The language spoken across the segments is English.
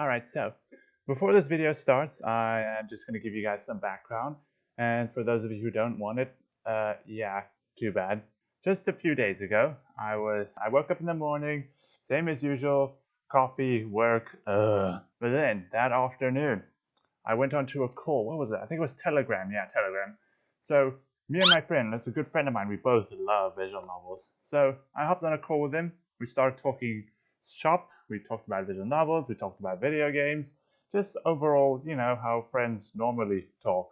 Alright, so before this video starts, I am just going to give you guys some background. And for those of you who don't want it, yeah, too bad. Just a few days ago, I woke up in the morning, same as usual, coffee, work, But then that afternoon, I went onto a call. What was it? I think it was Telegram. Yeah, Telegram. So me and my friend, that's a good friend of mine, we both love visual novels. So I hopped on a call with him. We started talking shop. We talked about visual novels. We talked about video games. Just overall, how friends normally talk.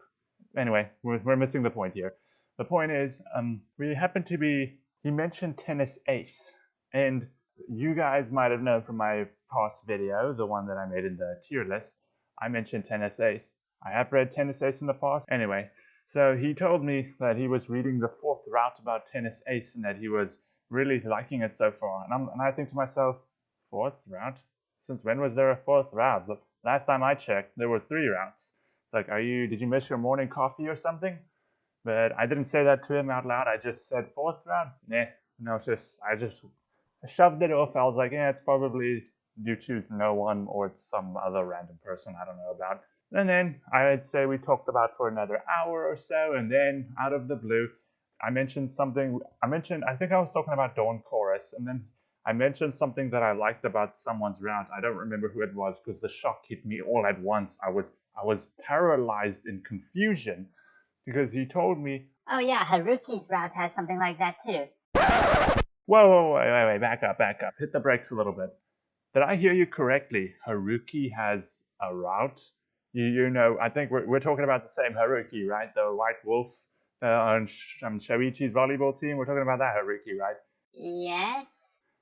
Anyway, we're missing the point here. The point is, he mentioned Tennis Ace. And you guys might have known from my past video, the one that I made in the tier list, I mentioned Tennis Ace. I have read Tennis Ace in the past. Anyway, so he told me that he was reading the 4th route about Tennis Ace and that he was really liking it so far. And I think to myself, 4th route? Since when was there a 4th route? Look, last time I checked, there were 3 routes. It's like, did you miss your morning coffee or something? But I didn't say that to him out loud. I just said 4th route. Nah, no, I just shoved it off. I was like, yeah, it's probably you choose no one or it's some other random person I don't know about. And then I'd say we talked about for another hour or so, and then out of the blue, I mentioned something. I think I was talking about Dawn Chorus, and then I mentioned something that I liked about someone's route. I don't remember who it was because the shock hit me all at once. I was paralyzed in confusion because he told me, oh yeah, Haruki's route has something like that too. Whoa, wait, back up. Hit the brakes a little bit. Did I hear you correctly? Haruki has a route? I think we're talking about the same Haruki, right? The white wolf on Shoichi's volleyball team. We're talking about that Haruki, right? Yes.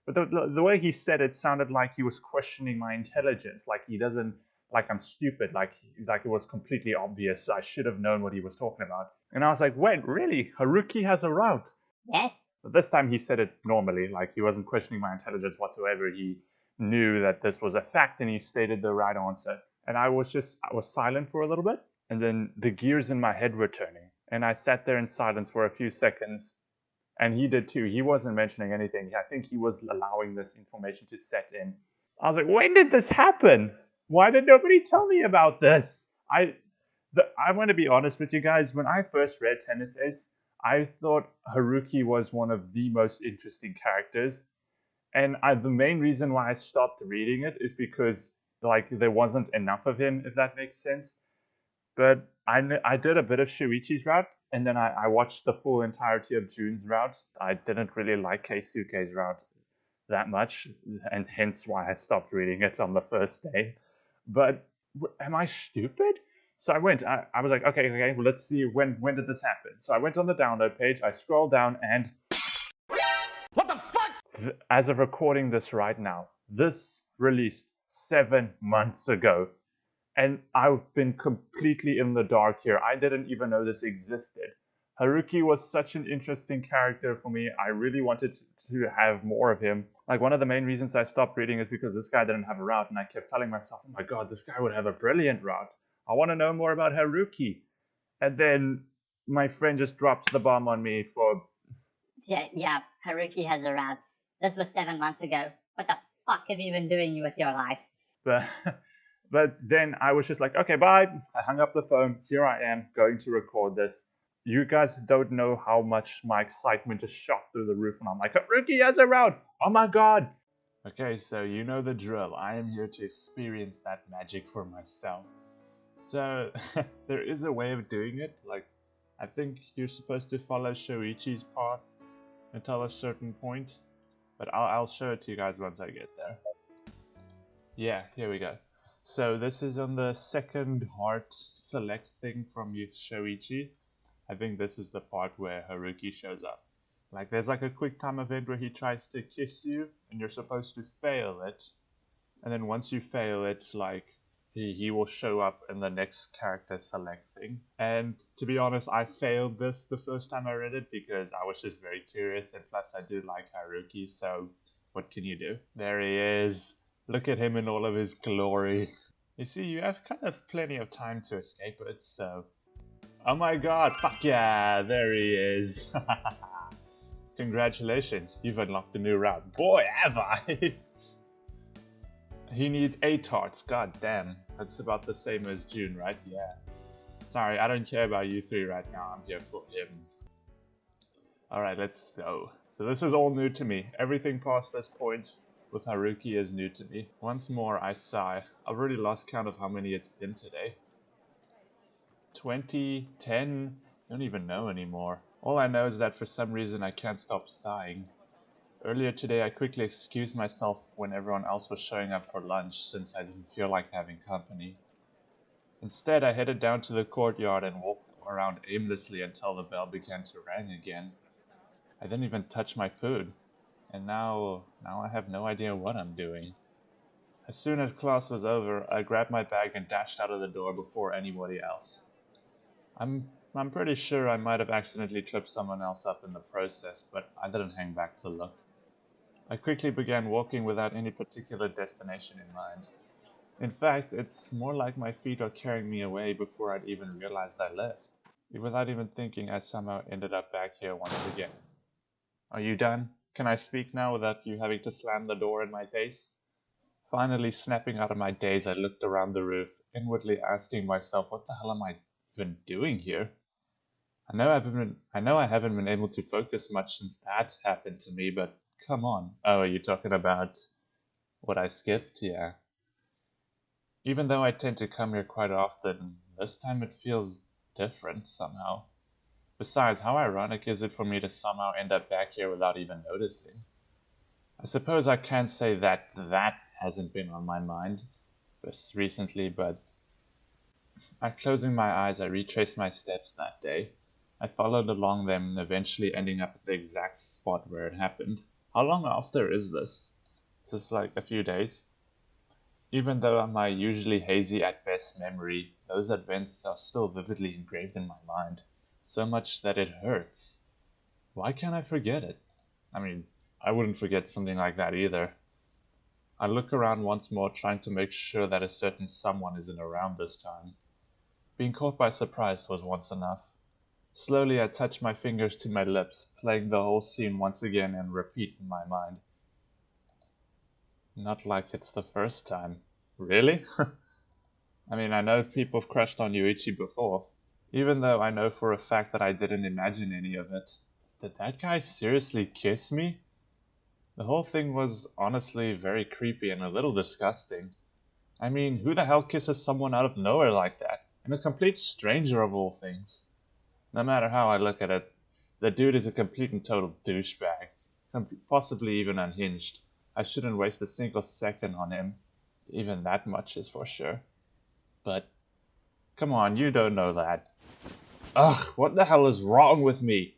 But the way he said it sounded like he was questioning my intelligence, like he doesn't, like I'm stupid, like it was completely obvious. I should have known what he was talking about. And I was like, wait, really? Haruki has a route? Yes. But this time he said it normally, like he wasn't questioning my intelligence whatsoever. He knew that this was a fact and he stated the right answer. And I was silent for a little bit, and then the gears in my head were turning. And I sat there in silence for a few seconds, and he did too. He wasn't mentioning anything. I think he was allowing this information to set in. I was like, when did this happen? Why did nobody tell me about this? I want to be honest with you guys. When I first read Tennis Ace, I thought Haruki was one of the most interesting characters. And the main reason why I stopped reading it is because there wasn't enough of him, if that makes sense. But I did a bit of Shuichi's route, and then I watched the full entirety of Jun's route. I didn't really like Keisuke's route that much, and hence why I stopped reading it on the first day. But am I stupid? So I was like, okay, well, let's see, when did this happen? So I went on the download page, I scrolled down, and what the fuck? As of recording this right now, this released 7 months ago. And I've been completely in the dark here. I didn't even know this existed. Haruki was such an interesting character for me. I really wanted to have more of him. Like, one of the main reasons I stopped reading is because this guy didn't have a route, and I kept telling myself, oh my god, this guy would have a brilliant route. I want to know more about Haruki. And then my friend just drops the bomb on me for... Yeah, Haruki has a route. This was 7 months ago. What the fuck have you been doing with your life? But then I was just like, okay, bye. I hung up the phone. Here I am going to record this. You guys don't know how much my excitement just shot through the roof. And I'm like, Haruki has a route. Oh my god. Okay, so you know the drill. I am here to experience that magic for myself. So there is a way of doing it. Like, I think you're supposed to follow Shoichi's path until a certain point. But I'll show it to you guys once I get there. Yeah, here we go. So this is on the second heart select thing from Shoichi. I think this is the part where Haruki shows up. Like, there's like a quick time event where he tries to kiss you and you're supposed to fail it. And then once you fail it, like, he will show up in the next character select thing. And to be honest, I failed this the first time I read it because I was just very curious, and plus I do like Haruki, so what can you do? There he is. Look at him in all of his glory. You see, you have kind of plenty of time to escape it, so... Oh my god, fuck yeah, there he is. Congratulations, you've unlocked a new route. Boy, have I! He needs 8 hearts. God damn. That's about the same as June, right? Yeah. Sorry, I don't care about you three right now. I'm here for him. Alright, let's go. So this is all new to me. Everything past this point with Haruki is new to me. Once more, I sigh. I've already lost count of how many it's been today. 20, 10, I don't even know anymore. All I know is that for some reason I can't stop sighing. Earlier today I quickly excused myself when everyone else was showing up for lunch since I didn't feel like having company. Instead I headed down to the courtyard and walked around aimlessly until the bell began to ring again. I didn't even touch my food, and now I have no idea what I'm doing. As soon as class was over, I grabbed my bag and dashed out of the door before anybody else. I'm pretty sure I might have accidentally tripped someone else up in the process, but I didn't hang back to look. I quickly began walking without any particular destination in mind. In fact, it's more like my feet are carrying me away before I'd even realized I left. Without even thinking, I somehow ended up back here once again. Are you done? Can I speak now without you having to slam the door in my face? Finally snapping out of my daze, I looked around the roof, inwardly asking myself, what the hell am I even doing here? I know I haven't been able to focus much since that happened to me, but come on. Oh, are you talking about what I skipped? Yeah. Even though I tend to come here quite often, this time it feels different somehow. Besides, how ironic is it for me to somehow end up back here without even noticing? I suppose I can't say that hasn't been on my mind just recently, but closing my eyes, I retraced my steps that day. I followed along them, eventually ending up at the exact spot where it happened. How long after is this? Is this like a few days? Even though my usually hazy at best memory, those events are still vividly engraved in my mind. So much that it hurts. Why can't I forget it? I mean, I wouldn't forget something like that either. I look around once more, trying to make sure that a certain someone isn't around this time. Being caught by surprise was once enough. Slowly I touch my fingers to my lips, playing the whole scene once again and repeat in my mind. Not like it's the first time. Really? I mean, I know people have crushed on Yuichi before, even though I know for a fact that I didn't imagine any of it. Did that guy seriously kiss me? The whole thing was honestly very creepy and a little disgusting. I mean, who the hell kisses someone out of nowhere like that? And a complete stranger of all things. No matter how I look at it, the dude is a complete and total douchebag. Possibly even unhinged. I shouldn't waste a single second on him. Even that much is for sure. But, come on, you don't know that. Ugh, what the hell is wrong with me?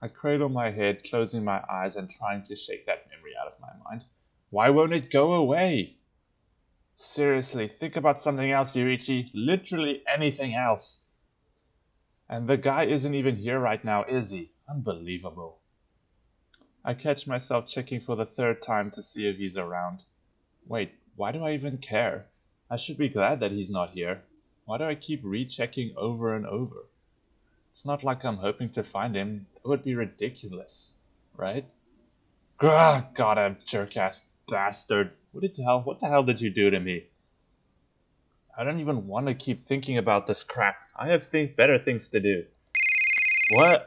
I cradle my head, closing my eyes and trying to shake that memory out of my mind. Why won't it go away? Seriously, think about something else, Yuichi. Literally anything else. And the guy isn't even here right now, is he? Unbelievable. I catch myself checking for the third time to see if he's around. Wait, why do I even care? I should be glad that he's not here. Why do I keep rechecking over and over? It's not like I'm hoping to find him. It would be ridiculous, right? God, jerk-ass bastard. What the hell did you do to me? I don't even want to keep thinking about this crap. I have better things to do. What?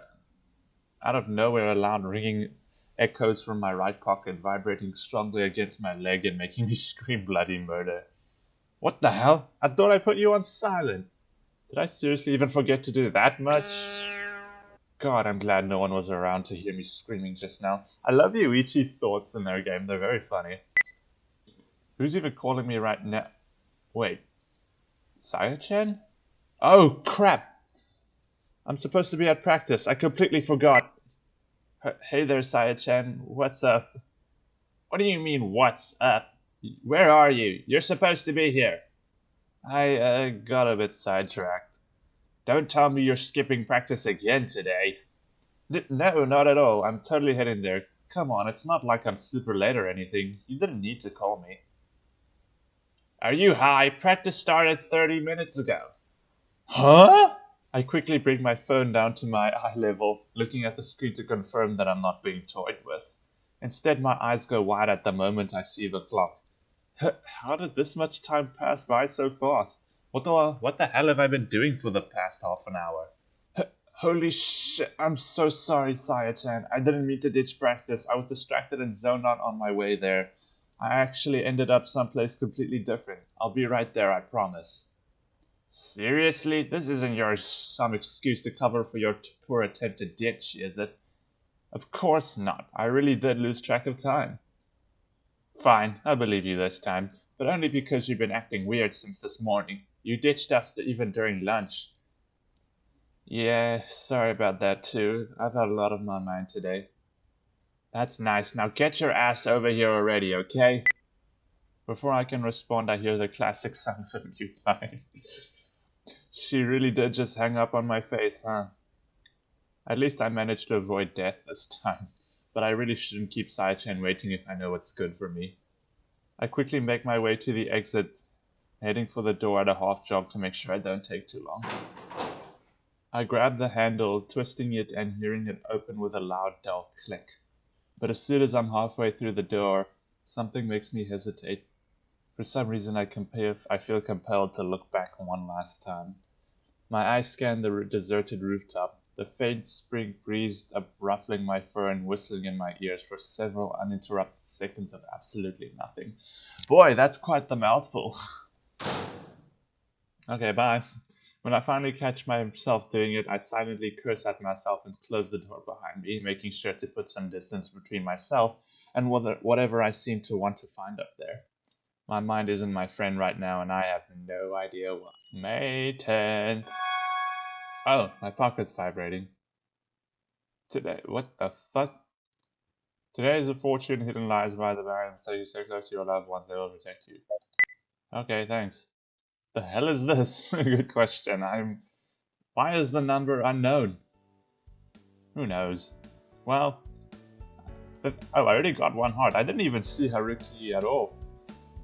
Out of nowhere, a loud ringing echoes from my right pocket, vibrating strongly against my leg and making me scream bloody murder. What the hell? I thought I put you on silent. Did I seriously even forget to do that much? God, I'm glad no one was around to hear me screaming just now. I love Yuichi's thoughts in their game. They're very funny. Who's even calling me right now? Wait. Saya-chan? Oh, crap! I'm supposed to be at practice. I completely forgot. Hey there, Saya-chan. What's up? What do you mean, what's up? Where are you? You're supposed to be here. I got a bit sidetracked. Don't tell me you're skipping practice again today. No, not at all. I'm totally heading there. Come on, it's not like I'm super late or anything. You didn't need to call me. Are you high? Practice started 30 minutes ago. Huh? I quickly bring my phone down to my eye level, looking at the screen to confirm that I'm not being toyed with. Instead, my eyes go wide at the moment I see the clock. How did this much time pass by so fast? What the hell have I been doing for the past half an hour? Holy shit, I'm so sorry, Saya-chan. I didn't mean to ditch practice. I was distracted and zoned out on my way there. I actually ended up someplace completely different. I'll be right there, I promise. Seriously? This isn't some excuse to cover for your poor attempt to ditch, is it? Of course not. I really did lose track of time. Fine, I believe you this time, but only because you've been acting weird since this morning. You ditched us even during lunch. Yeah, sorry about that too. I've had a lot on my mind today. That's nice. Now get your ass over here already, okay? Before I can respond, I hear the classic sound of mute line. She really did just hang up on my face, huh? At least I managed to avoid death this time. But I really shouldn't keep Sai-chan waiting if I know what's good for me. I quickly make my way to the exit, heading for the door at a half jog to make sure I don't take too long. I grab the handle, twisting it and hearing it open with a loud dull click. But as soon as I'm halfway through the door, something makes me hesitate. For some reason I feel compelled to look back one last time. My eyes scan the deserted rooftop, the faint spring breeze ruffling my fur and whistling in my ears for several uninterrupted seconds of absolutely nothing. Boy, that's quite the mouthful. Okay, bye. When I finally catch myself doing it, I silently curse at myself and close the door behind me, making sure to put some distance between myself and whatever I seem to want to find up there. My mind isn't my friend right now, and I have no idea why. May 10th. Oh, my pocket's vibrating. Today, what the fuck? Today is a fortune hidden lies by the barrier, so you stay close to your loved ones, they will protect you. Okay, thanks. The hell is this? Good question. Why is the number unknown? Who knows? Well, I already got one heart. I didn't even see Haruki at all.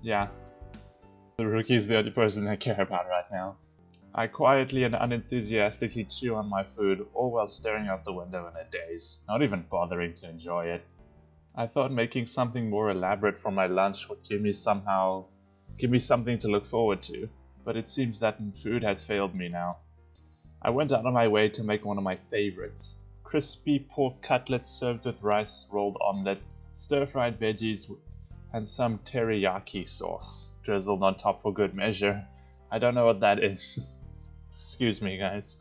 Yeah, Haruki is the only person I care about right now. I quietly and unenthusiastically chew on my food, all while staring out the window in a daze, not even bothering to enjoy it. I thought making something more elaborate for my lunch would give me something to look forward to, but it seems that food has failed me now. I went out of my way to make one of my favorites. Crispy pork cutlets served with rice rolled omelette, stir-fried veggies, and some teriyaki sauce drizzled on top for good measure. I don't know what that is. Excuse me, guys.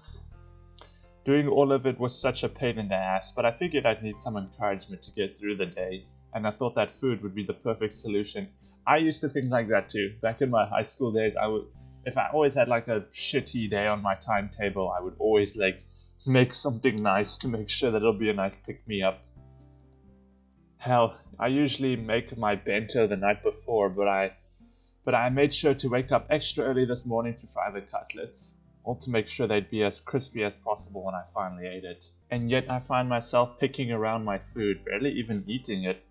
Doing all of it was such a pain in the ass, but I figured I'd need some encouragement to get through the day, and I thought that food would be the perfect solution. I used to think like that too. Back in my high school days, if I always had like a shitty day on my timetable, I would always like make something nice to make sure that it'll be a nice pick-me-up. Hell, I usually make my bento the night before, but I made sure to wake up extra early this morning to fry the cutlets, all to make sure they'd be as crispy as possible when I finally ate it. And yet I find myself picking around my food, barely even eating it.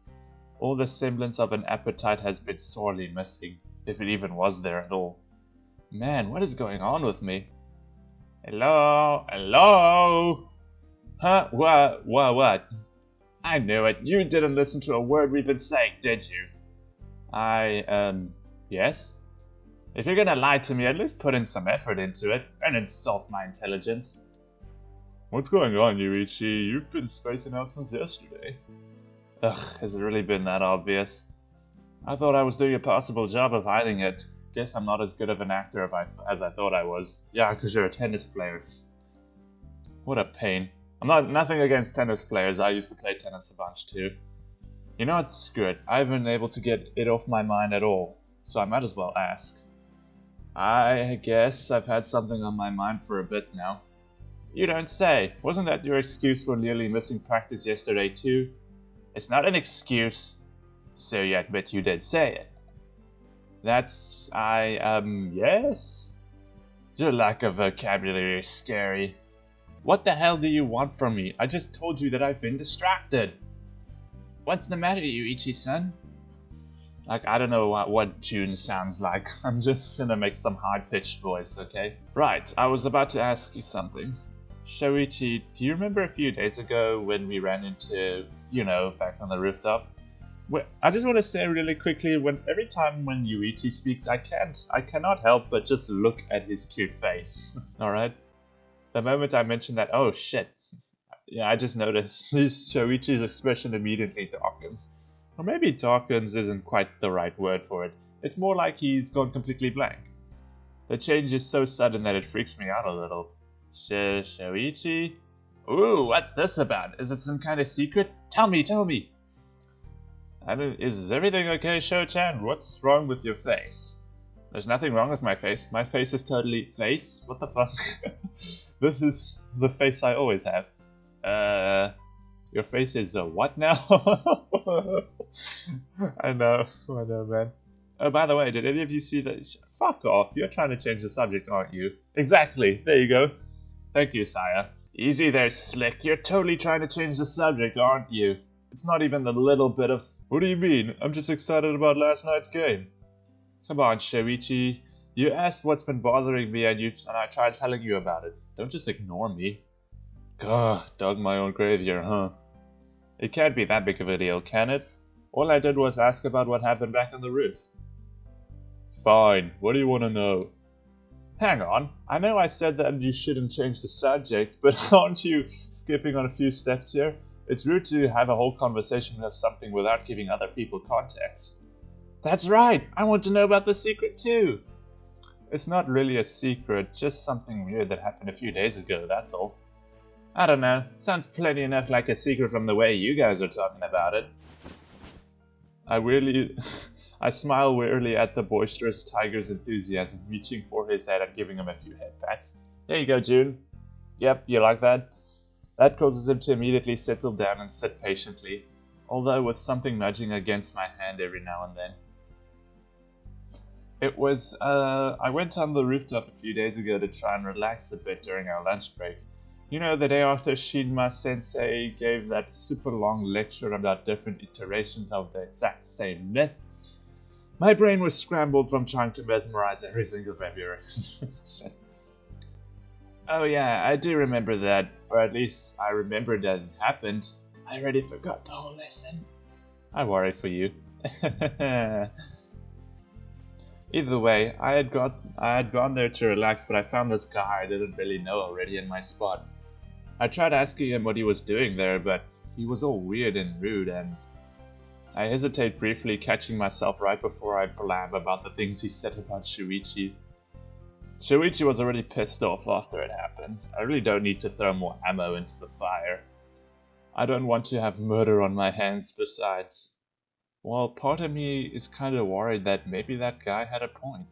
All the semblance of an appetite has been sorely missing, if it even was there at all. Man, what is going on with me? Hello? Hello? Huh? What? I knew it. You didn't listen to a word we've been saying, did you? Yes? If you're gonna lie to me, at least put in some effort into it, and insult my intelligence. What's going on, Yuichi? You've been spacing out since yesterday. Ugh, has it really been that obvious? I thought I was doing a passable job of hiding it. Guess I'm not as good of an actor as I thought I was. Yeah, 'cause you're a tennis player. What a pain. Nothing against tennis players. I used to play tennis a bunch too. You know what? Screw it. I haven't been able to get it off my mind at all, so I might as well ask. I guess I've had something on my mind for a bit now. You don't say. Wasn't that your excuse for nearly missing practice yesterday too? It's not an excuse, so you admit you did say it. Yes? Your lack of vocabulary is scary. What the hell do you want from me? I just told you that I've been distracted. What's the matter, Yuichi-san? Like, I don't know what June sounds like. I'm just gonna make some high-pitched voice, okay? Right, I was about to ask you something. Shoichi, do you remember a few days ago when we ran into, back on the rooftop? I just want to say really quickly, every time when Yuichi speaks, I cannot help but just look at his cute face. Alright? The moment I mention that, oh shit. Yeah, I just noticed Shoichi's expression immediately darkens. Or maybe darkens isn't quite the right word for it. It's more like he's gone completely blank. The change is so sudden that it freaks me out a little. Shoichi? Ooh, what's this about? Is it some kind of secret? Tell me! Is everything okay, Sho-chan? What's wrong with your face? There's nothing wrong with my face. My face is totally... Face? What the fuck? This is the face I always have. Your face is a what now? I know, man. Oh, by the way, did any of you see that? Fuck off, you're trying to change the subject, aren't you? Exactly, there you go. Thank you, Saya. Easy there, Slick. You're totally trying to change the subject, aren't you? It's not even the little bit of... What do you mean? I'm just excited about last night's game. Come on, Shoichi. You asked what's been bothering me and I tried telling you about it. Don't just ignore me. Gah, dug my own grave here, huh? It can't be that big of a deal, can it? All I did was ask about what happened back on the roof. Fine, what do you want to know? Hang on, I know I said that you shouldn't change the subject, but aren't you skipping on a few steps here? It's rude to have a whole conversation of something without giving other people context. That's right, I want to know about the secret too. It's not really a secret, just something weird that happened a few days ago, that's all. I don't know, sounds plenty enough like a secret from the way you guys are talking about it. I smile wearily at the boisterous tiger's enthusiasm, reaching for his head and giving him a few head pats. There you go, June. Yep, you like that? That causes him to immediately settle down and sit patiently, although with something nudging against my hand every now and then. I went on the rooftop a few days ago to try and relax a bit during our lunch break. You know, the day after Shinma-sensei gave that super long lecture about different iterations of the exact same myth. My brain was scrambled from trying to mesmerize every single February. Oh yeah, I do remember that, or at least I remembered that it happened. I already forgot the whole lesson. I worried for you. Either way, I had gone there to relax, but I found this guy I didn't really know already in my spot. I tried asking him what he was doing there, but he was all weird and rude, and I hesitate briefly, catching myself right before I blab about the things he said about Shuichi. Shuichi was already pissed off after it happened. I really don't need to throw more ammo into the fire. I don't want to have murder on my hands besides. Well, part of me is kinda worried that maybe that guy had a point.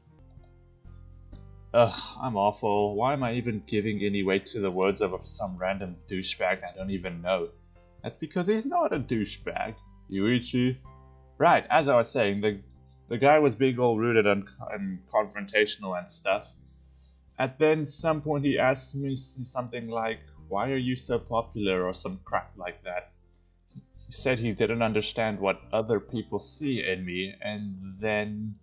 Ugh, I'm awful. Why am I even giving any weight to the words of some random douchebag I don't even know? That's because he's not a douchebag. Yuichi. Right, as I was saying, the guy was being all rude and confrontational and stuff. At then some point he asked me something like, "Why are you so popular?" or some crap like that. He said he didn't understand what other people see in me, and then...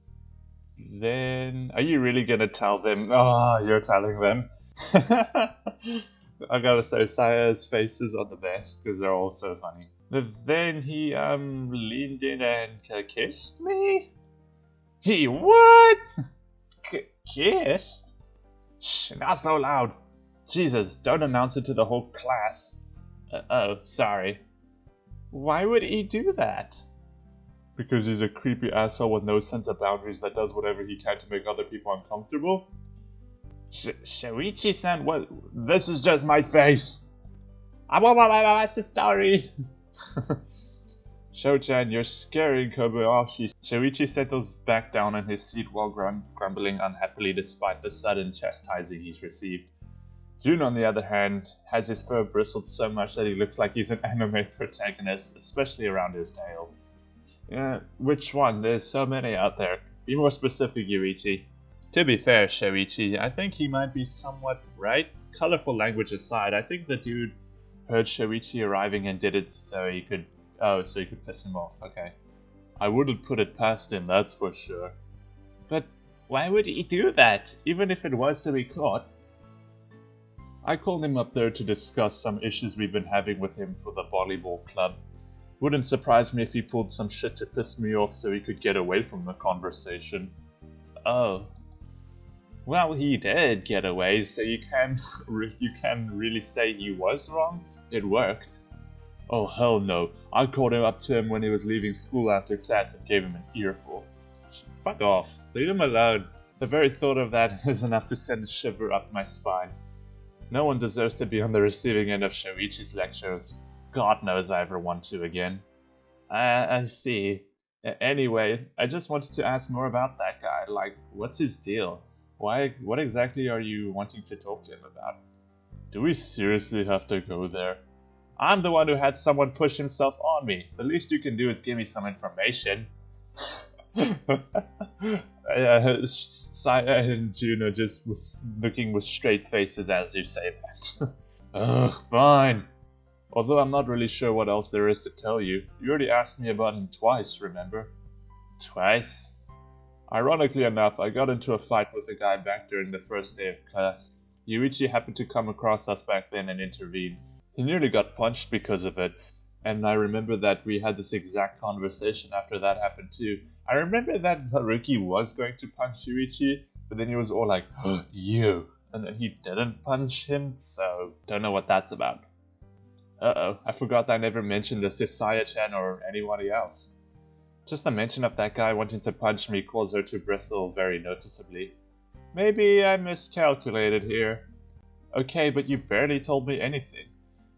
Are you really gonna tell them? Oh, you're telling them. I gotta say, Saya's faces are the best, because they're all so funny. But then he, leaned in and kissed me? He what? Kissed? Shh, not so loud. Jesus, don't announce it to the whole class. Oh, sorry. Why would he do that? Because he's a creepy asshole with no sense of boundaries that does whatever he can to make other people uncomfortable? Shoichi-san, what? This is just my face. I'm sorry. Sho-chan, you're scaring Kobayashi. Shoichi settles back down in his seat while grumbling unhappily despite the sudden chastising he's received. Jun, on the other hand, has his fur bristled so much that he looks like he's an anime protagonist, especially around his tail. Which one? There's so many out there. Be more specific, Yuichi. To be fair, Shoichi, I think he might be somewhat right. Colorful language aside, I think the dude heard Shoichi arriving and did it so he could piss him off, okay. I wouldn't put it past him, that's for sure. But why would he do that, even if it was to be caught? I called him up there to discuss some issues we've been having with him for the volleyball club. Wouldn't surprise me if he pulled some shit to piss me off so he could get away from the conversation. Oh. Well, he did get away, so you can really say he was wrong? It worked. Oh hell no, I caught him up to him when he was leaving school after class and gave him an earful. Fuck off, leave him alone. The very thought of that is enough to send a shiver up my spine. No one deserves to be on the receiving end of Shoichi's lectures. God knows I ever want to again. I see. Anyway, I just wanted to ask more about that guy. Like, what's his deal? What exactly are you wanting to talk to him about? Do we seriously have to go there? I'm the one who had someone push himself on me. The least you can do is give me some information. Saya and Juno just looking with straight faces as you say that. Ugh, fine. Although I'm not really sure what else there is to tell you. You already asked me about him twice, remember? Twice? Ironically enough, I got into a fight with a guy back during the first day of class. Yuichi happened to come across us back then and intervene. He nearly got punched because of it, and I remember that we had this exact conversation after that happened too. I remember that Haruki was going to punch Yuichi, but then he was all like, oh, you, and then he didn't punch him, so don't know what that's about. Uh-oh, I forgot I never mentioned this to Saya-chan or anybody else. Just the mention of that guy wanting to punch me caused her to bristle very noticeably. Maybe I miscalculated here. Okay, but you barely told me anything.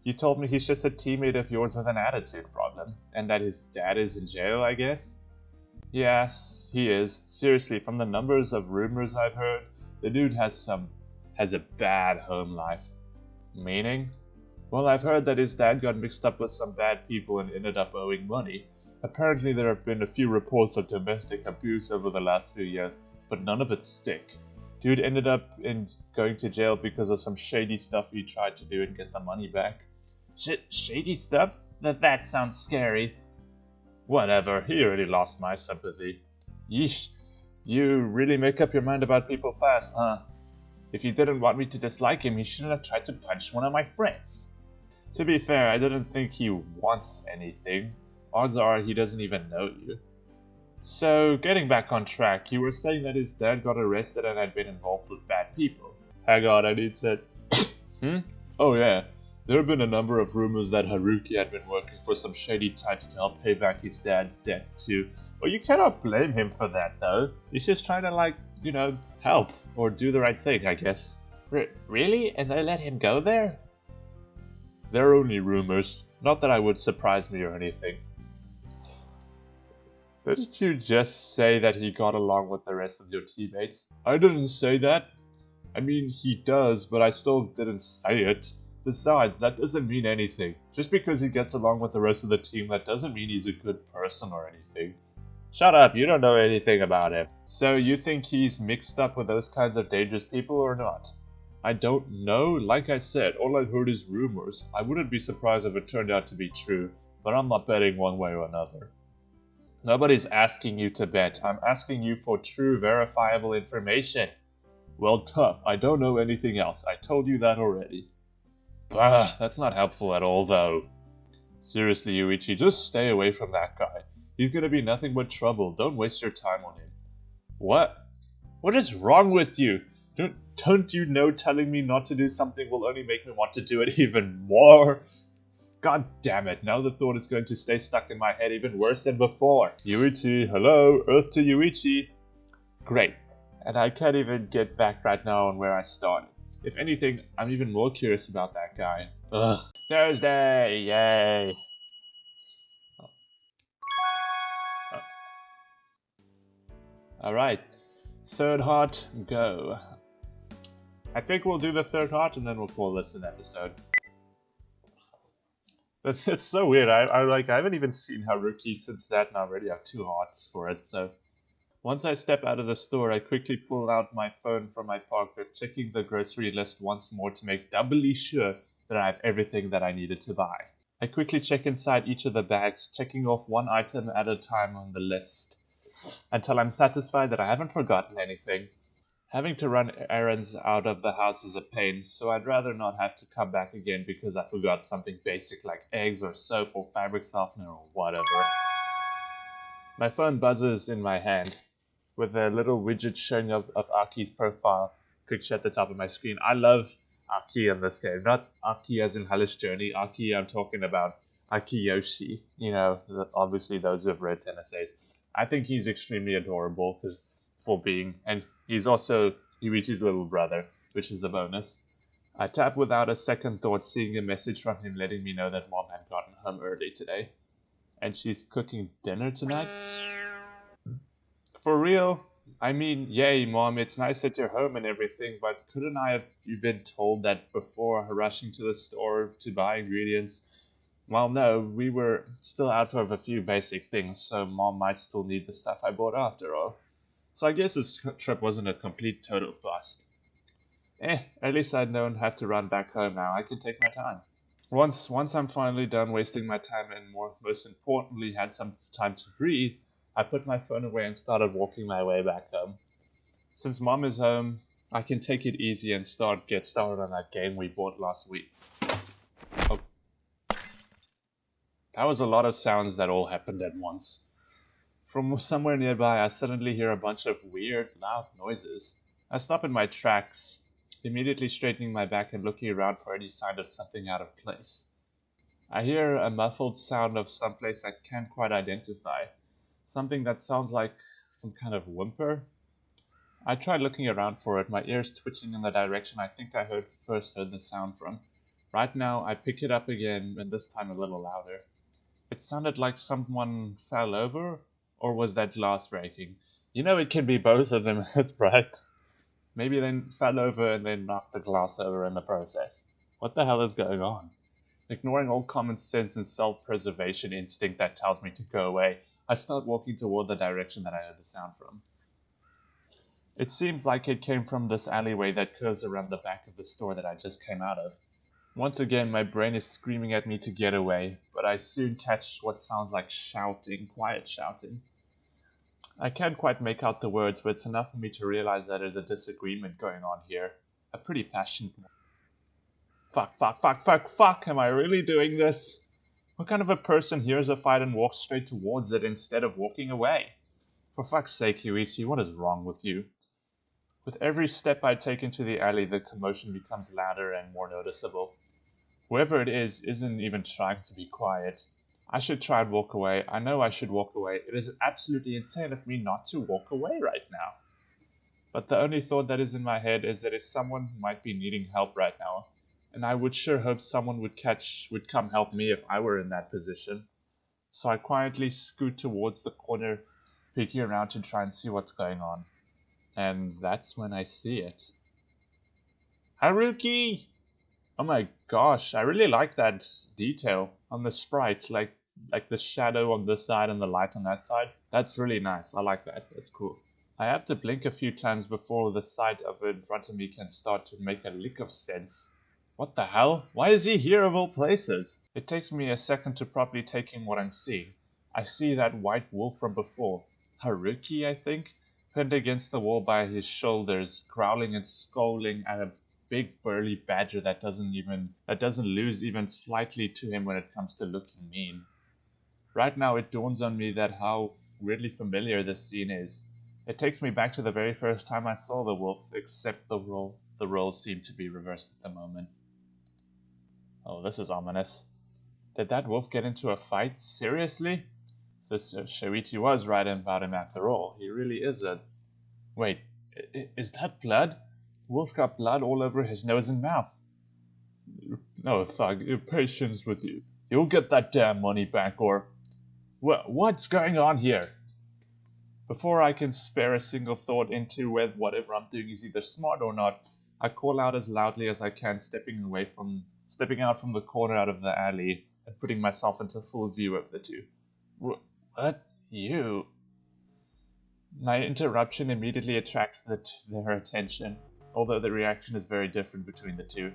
You told me he's just a teammate of yours with an attitude problem, and that his dad is in jail, I guess? Yes, he is. Seriously, from the numbers of rumors I've heard, the dude has a bad home life. Meaning? Well, I've heard that his dad got mixed up with some bad people and ended up owing money. Apparently there have been a few reports of domestic abuse over the last few years, but none of it stick. Dude ended up going to jail because of some shady stuff he tried to do and get the money back. Shady stuff? That sounds scary. Whatever, he already lost my sympathy. Yeesh, you really make up your mind about people fast, huh? If you didn't want me to dislike him, you shouldn't have tried to punch one of my friends. To be fair, I didn't think he wants anything. Odds are he doesn't even know you. So, getting back on track, you were saying that his dad got arrested and had been involved with bad people. Hang on, I need to... Oh yeah, there have been a number of rumors that Haruki had been working for some shady types to help pay back his dad's debt too. Well, you cannot blame him for that though. He's just trying to help, or do the right thing, I guess. Really? And they let him go there? They're only rumors. Not that I would surprise me or anything. Didn't you just say that he got along with the rest of your teammates? I didn't say that. I mean, he does, but I still didn't say it. Besides, that doesn't mean anything. Just because he gets along with the rest of the team, that doesn't mean he's a good person or anything. Shut up, you don't know anything about him. So you think he's mixed up with those kinds of dangerous people or not? I don't know. Like I said, all I've heard is rumors. I wouldn't be surprised if it turned out to be true, but I'm not betting one way or another. Nobody's asking you to bet. I'm asking you for true, verifiable information. Well, tough. I don't know anything else. I told you that already. Bah, that's not helpful at all, though. Seriously, Yuichi, just stay away from that guy. He's gonna be nothing but trouble. Don't waste your time on him. What? What is wrong with you? Don't you know telling me not to do something will only make me want to do it even more? God damn it, now the thought is going to stay stuck in my head even worse than before. Yuichi, hello, Earth to Yuichi. Great, and I can't even get back right now on where I started. If anything, I'm even more curious about that guy. Ugh. Thursday, yay. Alright, third heart, go. I think we'll do the third heart and then we'll call this an episode. It's so weird. I haven't even seen Haruki since that, and I already have 2 hearts for it. So once I step out of the store, I quickly pull out my phone from my pocket, checking the grocery list once more to make doubly sure that I have everything that I needed to buy. I quickly check inside each of the bags, checking off one item at a time on the list, until I'm satisfied that I haven't forgotten anything. Having to run errands out of the house is a pain, so I'd rather not have to come back again because I forgot something basic like eggs or soap or fabric softener or whatever. My phone buzzes in my hand with a little widget showing up of Aki's profile picture at the top of my screen. I love Aki in this game. Not Aki as in Hellish Journey. Aki, I'm talking about Akiyoshi. You know, obviously those who have read essays. I think he's extremely adorable for being, and he's also Yuichi's little brother, which is a bonus. I tap without a second thought, seeing a message from him letting me know that Mom had gotten home early today. And she's cooking dinner tonight? For real? I mean, yay, Mom, it's nice that you're home and everything, but couldn't I have been told that before rushing to the store to buy ingredients? Well, no, we were still out of a few basic things, so Mom might still need the stuff I bought after all. So I guess this trip wasn't a complete total bust. At least I don't have to run back home now. I can take my time. Once I'm finally done wasting my time and most importantly had some time to breathe, I put my phone away and started walking my way back home. Since Mom is home, I can take it easy and get started on that game we bought last week. Oh. That was a lot of sounds that all happened at once. From somewhere nearby, I suddenly hear a bunch of weird, loud noises. I stop in my tracks, immediately straightening my back and looking around for any sign of something out of place. I hear a muffled sound of someplace I can't quite identify. Something that sounds like some kind of whimper. I try looking around for it, my ears twitching in the direction I think I first heard the sound from. Right now, I pick it up again, and this time a little louder. It sounded like someone fell over, or was that glass breaking? You know it can be both of them, right? Maybe they fell over and then knocked the glass over in the process. What the hell is going on? Ignoring all common sense and self-preservation instinct that tells me to go away, I start walking toward the direction that I heard the sound from. It seems like it came from this alleyway that curves around the back of the store that I just came out of. Once again, my brain is screaming at me to get away, but I soon catch what sounds like shouting, quiet shouting. I can't quite make out the words, but it's enough for me to realize that there's a disagreement going on here. A pretty passionate one. Fuck, am I really doing this? What kind of a person hears a fight and walks straight towards it instead of walking away? For fuck's sake, Yuichi, what is wrong with you? With every step I take into the alley, the commotion becomes louder and more noticeable. Whoever it is isn't even trying to be quiet. I should try and walk away. I know I should walk away. It is absolutely insane of me not to walk away right now. But the only thought that is in my head is that if someone might be needing help right now, and I would sure hope someone would come help me if I were in that position. So I quietly scoot towards the corner, peeking around to try and see what's going on. And that's when I see it. Haruki! Oh my gosh, I really like that detail on the sprite, like the shadow on this side and the light on that side. That's really nice. I like that. That's cool. I have to blink a few times before the sight of it in front of me can start to make a lick of sense. What the hell? Why is he here of all places? It takes me a second to properly take in what I'm seeing. I see that white wolf from before. Haruki, I think? Pinned against the wall by his shoulders, growling and scolding at a big burly badger that doesn't lose even slightly to him when it comes to looking mean. Right now it dawns on me that how weirdly familiar this scene is. It takes me back to the very first time I saw the wolf, except the roles seem to be reversed at the moment. Oh, this is ominous. Did that wolf get into a fight? Seriously? So Shoichi was right about him after all. He really is a... Wait, is that blood? Wolf's got blood all over his nose and mouth. No, Thug, patience with you. You'll get that damn money back or... What's going on here? Before I can spare a single thought into whether whatever I'm doing is either smart or not, I call out as loudly as I can, stepping out from the corner out of the alley and putting myself into full view of the two. What? You? My interruption immediately attracts their attention, although the reaction is very different between the two.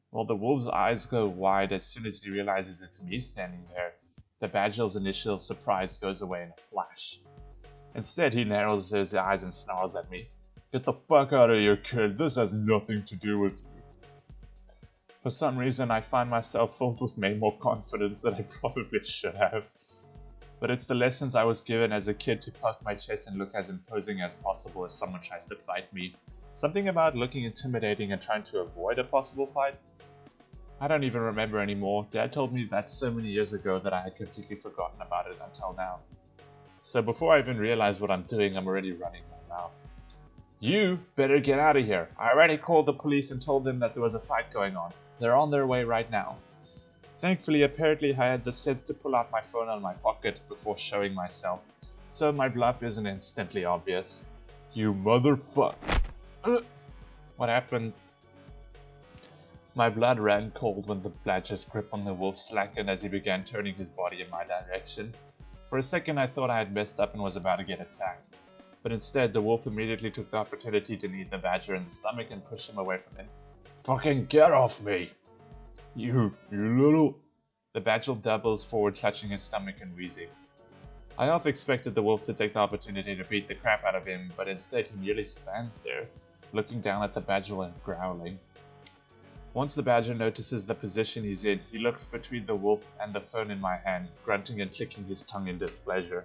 While the wolf's eyes go wide as soon as he realizes it's me standing there, the badger's initial surprise goes away in a flash. Instead, he narrows his eyes and snarls at me. Get the fuck out of here, kid. This has nothing to do with you. For some reason, I find myself filled with way more confidence than I probably should have. But it's the lessons I was given as a kid to puff my chest and look as imposing as possible if someone tries to fight me. Something about looking intimidating and trying to avoid a possible fight. I don't even remember anymore. Dad told me that so many years ago that I had completely forgotten about it until now. So before I even realize what I'm doing, I'm already running my mouth. You better get out of here. I already called the police and told them that there was a fight going on. They're on their way right now. Thankfully, apparently I had the sense to pull out my phone out of my pocket before showing myself, so my bluff isn't instantly obvious. You motherfucker. What happened? My blood ran cold when the Badger's grip on the wolf slackened as he began turning his body in my direction. For a second I thought I had messed up and was about to get attacked. But instead, the wolf immediately took the opportunity to knee the Badger in the stomach and push him away from him. Fucking get off me! You little... The Badger doubles forward, clutching his stomach and wheezing. I half expected the wolf to take the opportunity to beat the crap out of him, but instead he merely stands there, looking down at the Badger and growling. Once the Badger notices the position he's in, he looks between the wolf and the phone in my hand, grunting and clicking his tongue in displeasure.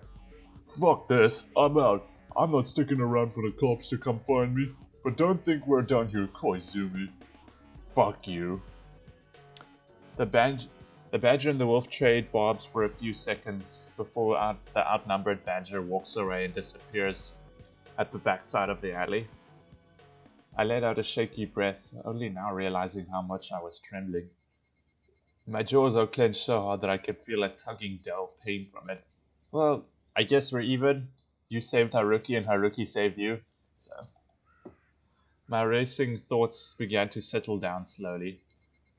Fuck this, I'm out. I'm not sticking around for the cops to come find me, but don't think we're down here, Koizumi. Fuck you. The Badger and the wolf trade bobs for a few seconds before the outnumbered Badger walks away and disappears at the backside of the alley. I let out a shaky breath, only now realizing how much I was trembling. My jaws are clenched so hard that I could feel a tugging dull pain from it. Well, I guess we're even. You saved Haruki and Haruki saved you, so... My racing thoughts began to settle down slowly.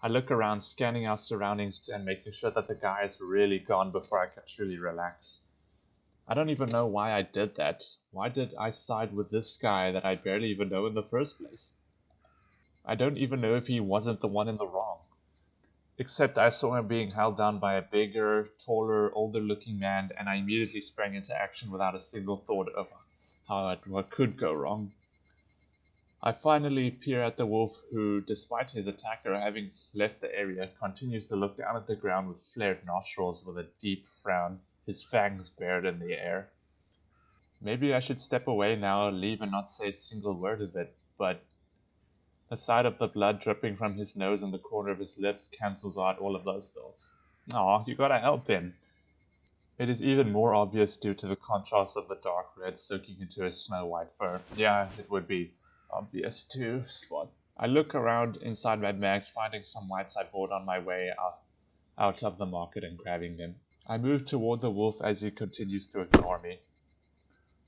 I look around, scanning our surroundings and making sure that the guy is really gone before I can truly relax. I don't even know why I did that. Why did I side with this guy that I barely even know in the first place? I don't even know if he wasn't the one in the wrong. Except I saw him being held down by a bigger, taller, older-looking man, and I immediately sprang into action without a single thought of what could go wrong. I finally peer at the wolf who, despite his attacker having left the area, continues to look down at the ground with flared nostrils with a deep frown, his fangs bared in the air. Maybe I should step away now, leave and not say a single word of it, but... The sight of the blood dripping from his nose and the corner of his lips cancels out all of those thoughts. Aw, you gotta help him. It is even more obvious due to the contrast of the dark red soaking into his snow-white fur. Yeah, it would be obvious too, Spot. I look around inside my bags, finding some wipes I bought on my way out of the market and grabbing them. I move toward the wolf as he continues to ignore me.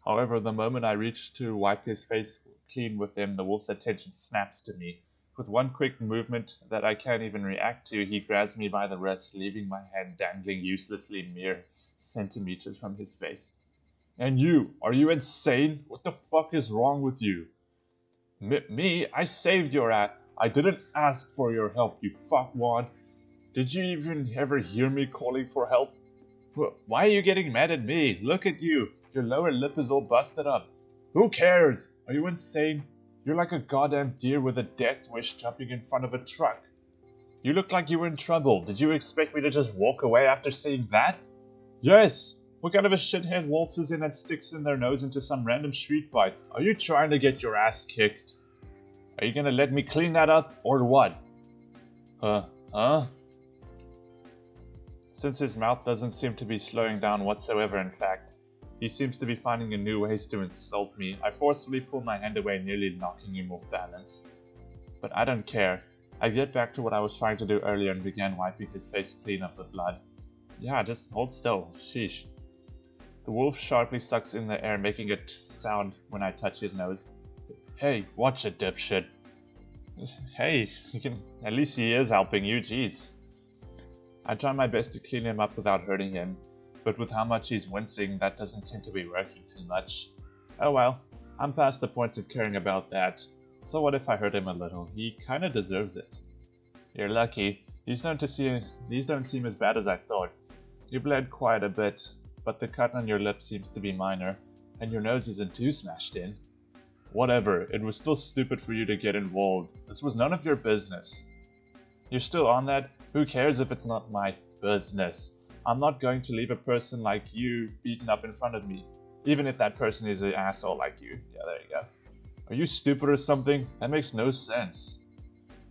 However, the moment I reach to wipe his face clean with them, the wolf's attention snaps to me. With one quick movement that I can't even react to, he grabs me by the wrist, leaving my hand dangling uselessly mere centimeters from his face. And you, are you insane? What the fuck is wrong with you? Me? I saved your ass. I didn't ask for your help, you fuckwad. Did you even ever hear me calling for help? Why are you getting mad at me? Look at you. Your lower lip is all busted up. Who cares? Are you insane? You're like a goddamn deer with a death wish jumping in front of a truck. You look like you were in trouble. Did you expect me to just walk away after seeing that? Yes! What kind of a shithead waltzes in and sticks in their nose into some random street fights? Are you trying to get your ass kicked? Are you gonna let me clean that up, or what? Huh? Since his mouth doesn't seem to be slowing down whatsoever, in fact, he seems to be finding a new ways to insult me. I forcefully pull my hand away, nearly knocking him off balance. But I don't care. I get back to what I was trying to do earlier and began wiping his face clean of the blood. Yeah, just hold still. Sheesh. The wolf sharply sucks in the air, making a sound when I touch his nose. Hey, watch it, dipshit. Hey, at least he is helping you, jeez. I try my best to clean him up without hurting him, but with how much he's wincing, that doesn't seem to be working too much. Oh well, I'm past the point of caring about that. So what if I hurt him a little? He kinda deserves it. You're lucky. These don't seem as bad as I thought. You bled quite a bit, but the cut on your lip seems to be minor, and your nose isn't too smashed in. Whatever, it was still stupid for you to get involved. This was none of your business. You're still on that? Who cares if it's not my business? I'm not going to leave a person like you beaten up in front of me, even if that person is an asshole like you. Yeah, there you go. Are you stupid or something? That makes no sense.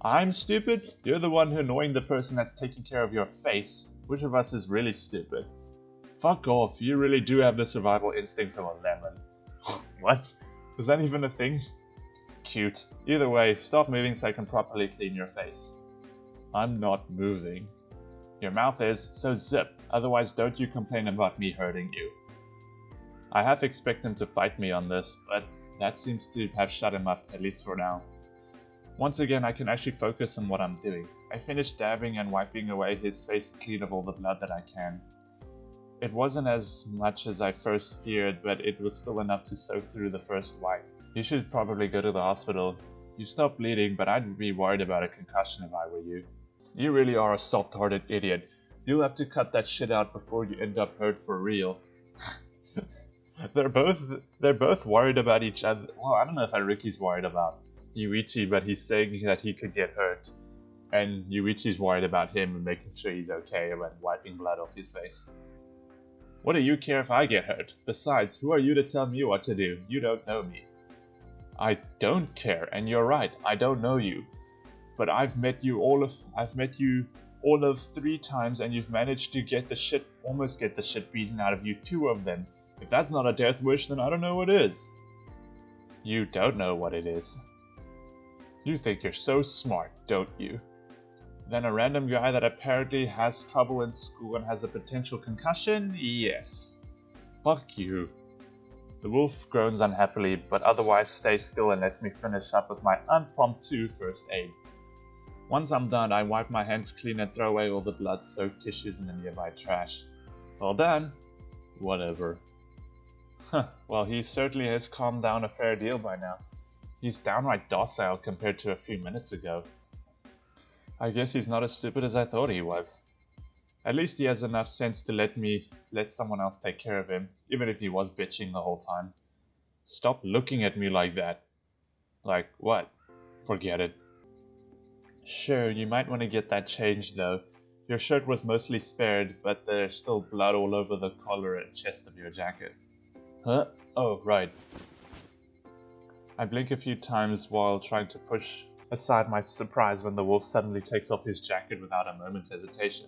I'm stupid? You're the one who annoying the person that's taking care of your face. Which of us is really stupid? Fuck off, you really do have the survival instincts of a lemon. What? Is that even a thing? Cute. Either way, stop moving so I can properly clean your face. I'm not moving. Your mouth is, so zip, otherwise don't you complain about me hurting you. I half expect him to fight me on this, but that seems to have shut him up, at least for now. Once again, I can actually focus on what I'm doing. I finished dabbing and wiping away his face clean of all the blood that I can. It wasn't as much as I first feared, but it was still enough to soak through the first wipe. You should probably go to the hospital. You stopped bleeding, but I'd be worried about a concussion if I were you. You really are a soft-hearted idiot. You'll have to cut that shit out before you end up hurt for real. They're both worried about each other. Well, I don't know if Haruki's worried about Yuichi, but he's saying that he could get hurt. And Yuichi's worried about him and making sure he's okay about wiping blood off his face. What do you care if I get hurt? Besides, who are you to tell me what to do? You don't know me. I don't care, and you're right, I don't know you. But I've met you all of 3 times, and you've managed to almost get the shit beaten out of you 2 of them. If that's not a death wish, then I don't know what is. You don't know what it is. You think you're so smart, don't you? Then a random guy that apparently has trouble in school and has a potential concussion? Yes. Fuck you. The wolf groans unhappily, but otherwise stays still and lets me finish up with my impromptu first aid. Once I'm done, I wipe my hands clean and throw away all the blood-soaked tissues in the nearby trash. All done? Whatever. Huh, well, he certainly has calmed down a fair deal by now. He's downright docile compared to a few minutes ago. I guess he's not as stupid as I thought he was. At least he has enough sense to let someone else take care of him, even if he was bitching the whole time. Stop looking at me like that. Like what? Forget it. Sure, you might want to get that changed though. Your shirt was mostly spared, but there's still blood all over the collar and chest of your jacket. Huh? Oh, right. I blink a few times while trying to push aside my surprise when the wolf suddenly takes off his jacket without a moment's hesitation.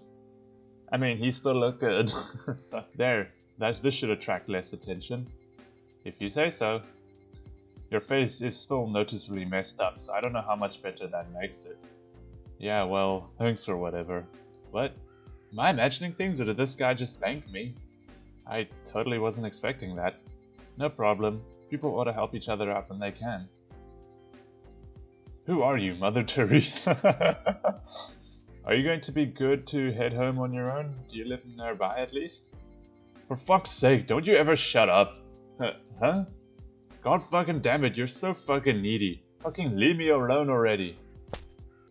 I mean, he still looked good. So, there, this should attract less attention. If you say so. Your face is still noticeably messed up, so I don't know how much better that makes it. Yeah, well, thanks or whatever. What? Am I imagining things, or did this guy just thank me? I totally wasn't expecting that. No problem. People ought to help each other out when they can. Who are you, Mother Teresa? Are you going to be good to head home on your own? Do you live nearby at least? For fuck's sake, don't you ever shut up. Huh? God fucking damn it, you're so fucking needy. Fucking leave me alone already.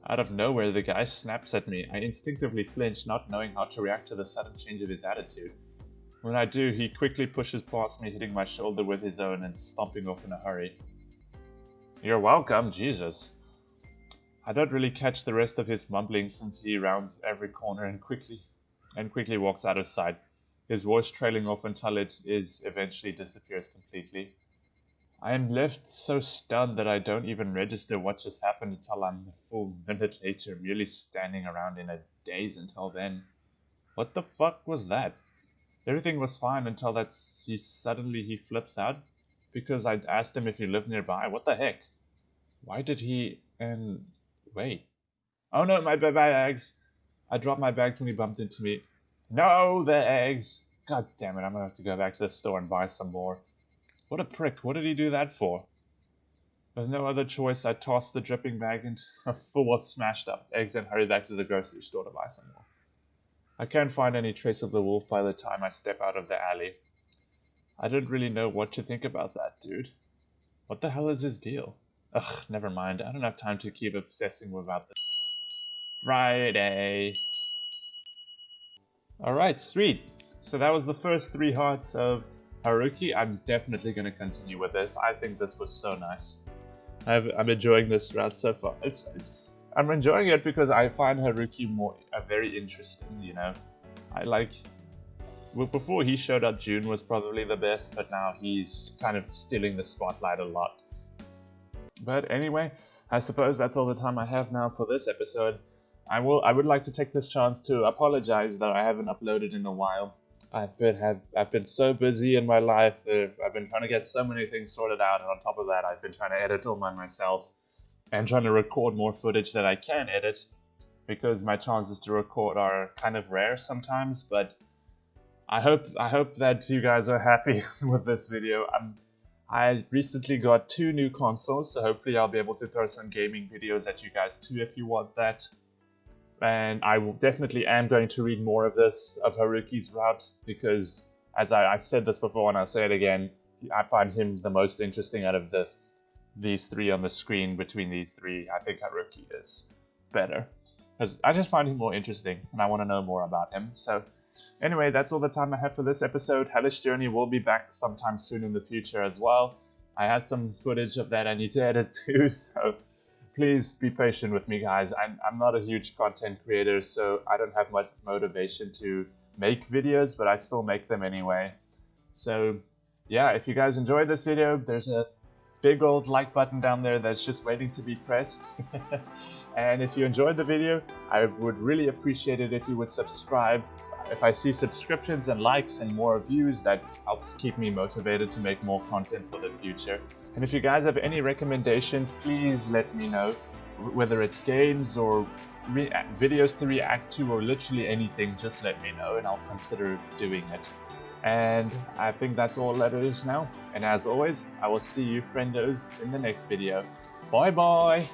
Out of nowhere, the guy snaps at me. I instinctively flinch, not knowing how to react to the sudden change of his attitude. When I do, he quickly pushes past me, hitting my shoulder with his own and stomping off in a hurry. You're welcome, Jesus. I don't really catch the rest of his mumbling since he rounds every corner and quickly walks out of sight, his voice trailing off until it eventually disappears completely. I am left so stunned that I don't even register what just happened until I'm a full minute later, merely standing around in a daze until then. What the fuck was that? Everything was fine until he flips out because I'd asked him if he lived nearby. What the heck? Why did he wait. Oh no, my bags! I dropped my bags when he bumped into me. No, the eggs! God damn it, I'm gonna have to go back to the store and buy some more. What a prick, what did he do that for? With no other choice, I tossed the dripping bag into full of smashed up eggs and hurried back to the grocery store to buy some more. I can't find any trace of the wolf by the time I step out of the alley. I didn't really know what to think about that dude. What the hell is his deal? Ugh, never mind. I don't have time to keep obsessing about this. Friday. Alright, sweet. So that was the first 3 hearts of Haruki, I'm definitely going to continue with this. I think this was so nice. I'm enjoying this route so far. I'm enjoying it because I find Haruki very interesting, you know. Well, before he showed up, June was probably the best, but now he's kind of stealing the spotlight a lot. But anyway, I suppose that's all the time I have now for this episode. I would like to take this chance to apologize that I haven't uploaded in a while. I've been so busy in my life. I've been trying to get so many things sorted out, and on top of that, I've been trying to edit all by myself and trying to record more footage that I can edit, because my chances to record are kind of rare sometimes. But I hope that you guys are happy with this video. I recently got 2 new consoles, so hopefully I'll be able to throw some gaming videos at you guys too if you want that. And I will definitely am going to read more of Haruki's route, because as I've said this before and I'll say it again, I find him the most interesting out of these 3 on the screen. Between these 3, I think Haruki is better, because I just find him more interesting and I want to know more about him. So anyway, that's all the time I have for this episode. Hellish Journey will be back sometime soon in the future as well. I have some footage of that I need to edit too, so please be patient with me, guys. I'm not a huge content creator, so I don't have much motivation to make videos, but I still make them anyway. So yeah, if you guys enjoyed this video, there's a big old like button down there that's just waiting to be pressed. And if you enjoyed the video, I would really appreciate it if you would subscribe. If I see subscriptions and likes and more views, that helps keep me motivated to make more content for the future. And if you guys have any recommendations, please let me know. Whether it's games or videos to react to or literally anything, just let me know and I'll consider doing it. And I think that's all that is now. And as always, I will see you friendos in the next video. Bye bye!